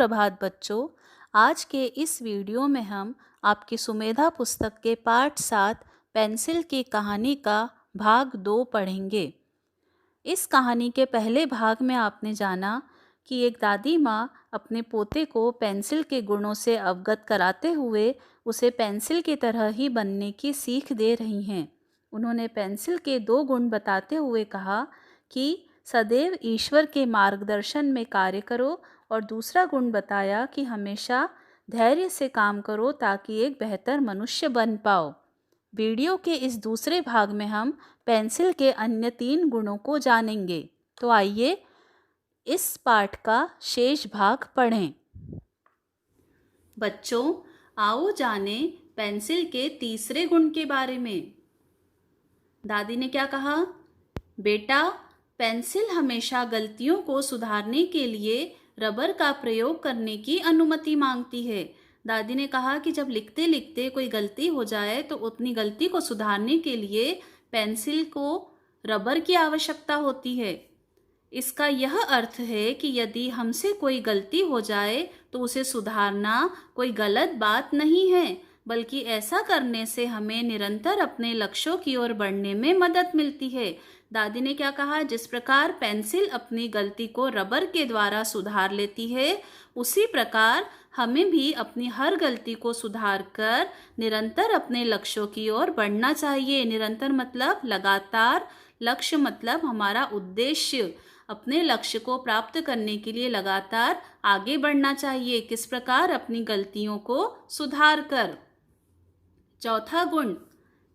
सुप्रभात बच्चों। आज के इस वीडियो में हम आपकी सुमेधा पुस्तक के पाठ 7 पेंसिल की कहानी का भाग 2 पढ़ेंगे। इस कहानी के पहले भाग में आपने जाना कि एक दादी माँ अपने पोते को पेंसिल के गुणों से अवगत कराते हुए उसे पेंसिल की तरह ही बनने की सीख दे रही हैं। उन्होंने पेंसिल के 2 गुण बताते हुए कहा कि सदैव ईश्वर के मार्गदर्शन में कार्य करो, और दूसरा गुण बताया कि हमेशा धैर्य से काम करो ताकि एक बेहतर मनुष्य बन पाओ। वीडियो के इस दूसरे भाग में हम पेंसिल के अन्य 3 गुणों को जानेंगे। तो आइए इस पाठ का शेष भाग पढ़ें। बच्चों, आओ जाने पेंसिल के तीसरे गुण के बारे में। दादी ने क्या कहा? बेटा, पेंसिल हमेशा गलतियों को सुधारने के लिए रबर का प्रयोग करने की अनुमति मांगती है। दादी ने कहा कि जब लिखते लिखते कोई गलती हो जाए तो उतनी गलती को सुधारने के लिए पेंसिल को रबर की आवश्यकता होती है। इसका यह अर्थ है कि यदि हमसे कोई गलती हो जाए तो उसे सुधारना कोई गलत बात नहीं है, बल्कि ऐसा करने से हमें निरंतर अपने लक्ष्यों की ओर बढ़ने में मदद मिलती है। दादी ने क्या कहा? जिस प्रकार पेंसिल अपनी गलती को रबर के द्वारा सुधार लेती है, उसी प्रकार हमें भी अपनी हर गलती को सुधार कर निरंतर अपने लक्ष्यों की ओर बढ़ना चाहिए। निरंतर मतलब लगातार, लक्ष्य मतलब हमारा उद्देश्य। अपने लक्ष्य को प्राप्त करने के लिए लगातार आगे बढ़ना चाहिए। किस प्रकार? अपनी गलतियों को सुधार कर। चौथा गुण,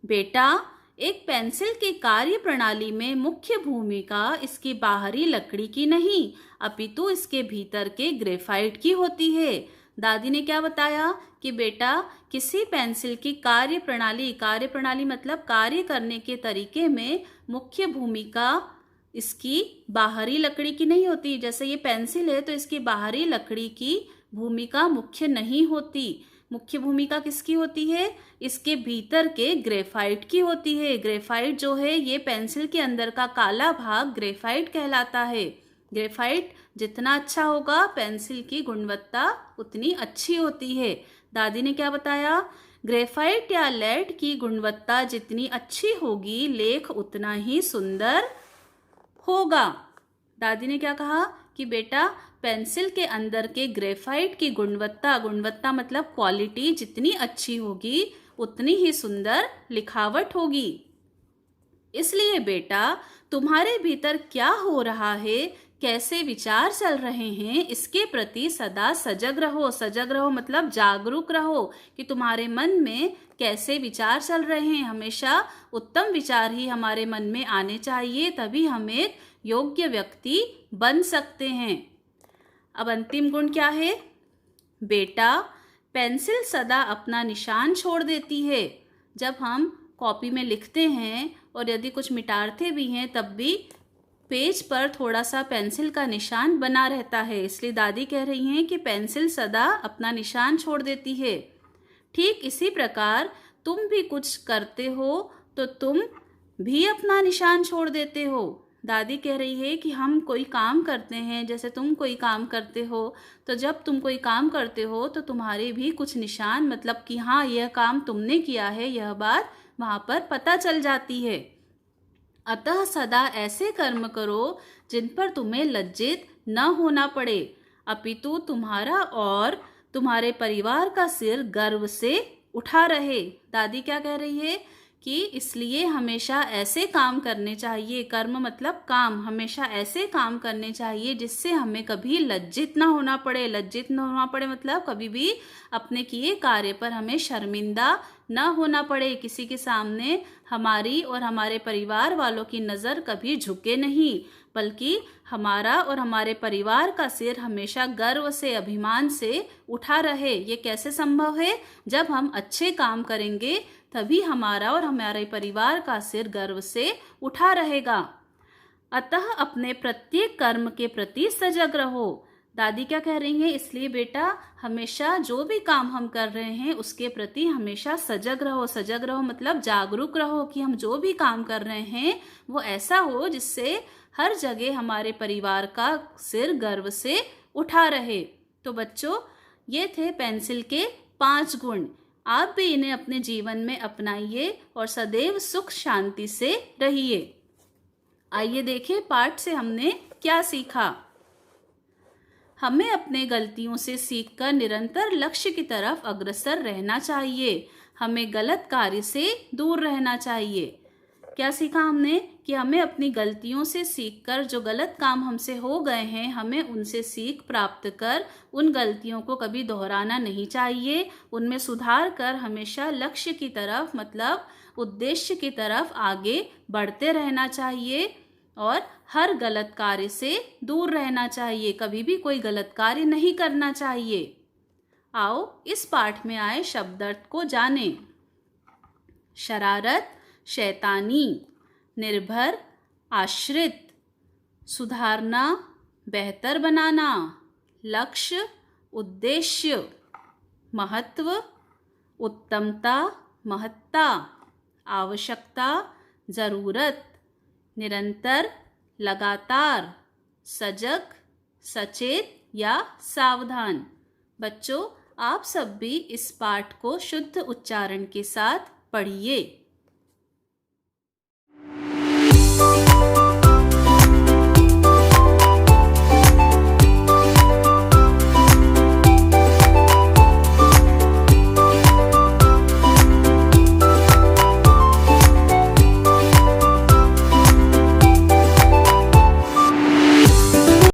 बेटा, एक पेंसिल की कार्य प्रणाली में मुख्य भूमिका इसकी बाहरी लकड़ी की नहीं, अपितु इसके भीतर के ग्रेफाइट की होती है। दादी ने क्या बताया कि बेटा, किसी पेंसिल की कार्य प्रणाली मतलब कार्य करने के तरीके में मुख्य भूमिका इसकी बाहरी लकड़ी की नहीं होती। जैसे ये पेंसिल है तो इसकी बाहरी लकड़ी की भूमिका मुख्य नहीं होती। मुख्य भूमिका किसकी होती है? इसके भीतर के ग्रेफाइट की होती है। ग्रेफाइट जो है, ये पेंसिल के अंदर का काला भाग ग्रेफाइट कहलाता है। ग्रेफाइट जितना अच्छा होगा, पेंसिल की गुणवत्ता उतनी अच्छी होती है। दादी ने क्या बताया? ग्रेफाइट या लेड की गुणवत्ता जितनी अच्छी होगी, लेख उतना ही सुंदर होगा। दादी ने क्या कहा कि बेटा, पेंसिल के अंदर के ग्रेफाइट की गुणवत्ता मतलब क्वालिटी जितनी अच्छी होगी, उतनी ही सुंदर लिखावट होगी। इसलिए बेटा, तुम्हारे भीतर क्या हो रहा है, कैसे विचार चल रहे हैं, इसके प्रति सदा सजग रहो। सजग रहो मतलब जागरूक रहो कि तुम्हारे मन में कैसे विचार चल रहे हैं। हमेशा उत्तम विचार ही हमारे मन में आने चाहिए, तभी हम एक योग्य व्यक्ति बन सकते हैं। अब अंतिम गुण क्या है? बेटा, पेंसिल सदा अपना निशान छोड़ देती है। जब हम कॉपी में लिखते हैं और यदि कुछ मिटाते भी हैं, तब भी पेज पर थोड़ा सा पेंसिल का निशान बना रहता है। इसलिए दादी कह रही हैं कि पेंसिल सदा अपना निशान छोड़ देती है। ठीक इसी प्रकार तुम भी कुछ करते हो तो तुम भी अपना निशान छोड़ देते हो। दादी कह रही है कि हम कोई काम करते हैं, जैसे तुम कोई काम करते हो, तो जब तुम कोई काम करते हो तो तुम्हारे भी कुछ निशान, मतलब कि हाँ, यह काम तुमने किया है, यह बात वहाँ पर पता चल जाती है। अतः सदा ऐसे कर्म करो जिन पर तुम्हें लज्जित न होना पड़े, अपितु तुम्हारा और तुम्हारे परिवार का सिर गर्व से उठा रहे। दादी क्या कह रही है कि इसलिए हमेशा ऐसे काम करने चाहिए, कर्म मतलब काम, हमेशा ऐसे काम करने चाहिए जिससे हमें कभी लज्जित ना होना पड़े। लज्जित न होना पड़े मतलब कभी भी अपने किए कार्य पर हमें शर्मिंदा न होना पड़े। किसी के सामने हमारी और हमारे परिवार वालों की नज़र कभी झुके नहीं, बल्कि हमारा और हमारे परिवार का सिर हमेशा गर्व से, अभिमान से उठा रहे। ये कैसे संभव है? जब हम अच्छे काम करेंगे तभी हमारा और हमारे परिवार का सिर गर्व से उठा रहेगा। अतः अपने प्रत्येक कर्म के प्रति सजग रहो। दादी क्या कह रही हैं? इसलिए बेटा, हमेशा जो भी काम हम कर रहे हैं उसके प्रति हमेशा सजग रहो। सजग रहो मतलब जागरूक रहो कि हम जो भी काम कर रहे हैं वो ऐसा हो जिससे हर जगह हमारे परिवार का सिर गर्व से उठा रहे। तो बच्चों, ये थे पेंसिल के 5 गुण। आप भी इन्हें अपने जीवन में अपनाइए और सदैव सुख शांति से रहिए। आइए देखें पाठ से हमने क्या सीखा। हमें अपने गलतियों से सीखकर निरंतर लक्ष्य की तरफ अग्रसर रहना चाहिए। हमें गलत कार्य से दूर रहना चाहिए। क्या सीखा हमने कि हमें अपनी गलतियों से सीखकर जो गलत काम हमसे हो गए हैं, हमें उनसे सीख प्राप्त कर उन गलतियों को कभी दोहराना नहीं चाहिए। उनमें सुधार कर हमेशा लक्ष्य की तरफ, मतलब उद्देश्य की तरफ आगे बढ़ते रहना चाहिए और हर गलत कार्य से दूर रहना चाहिए। कभी भी कोई गलत कार्य नहीं करना चाहिए। आओ इस पाठ में आए शब्दार्थ को जानें। शरारत, शैतानी, निर्भर, आश्रित, सुधारना, बेहतर बनाना, लक्ष्य, उद्देश्य, महत्व, उत्तमता, महत्ता, आवश्यकता, जरूरत, निरंतर, लगातार, सजग, सचेत या सावधान। बच्चों, आप सब भी इस पाठ को शुद्ध उच्चारण के साथ पढ़िए।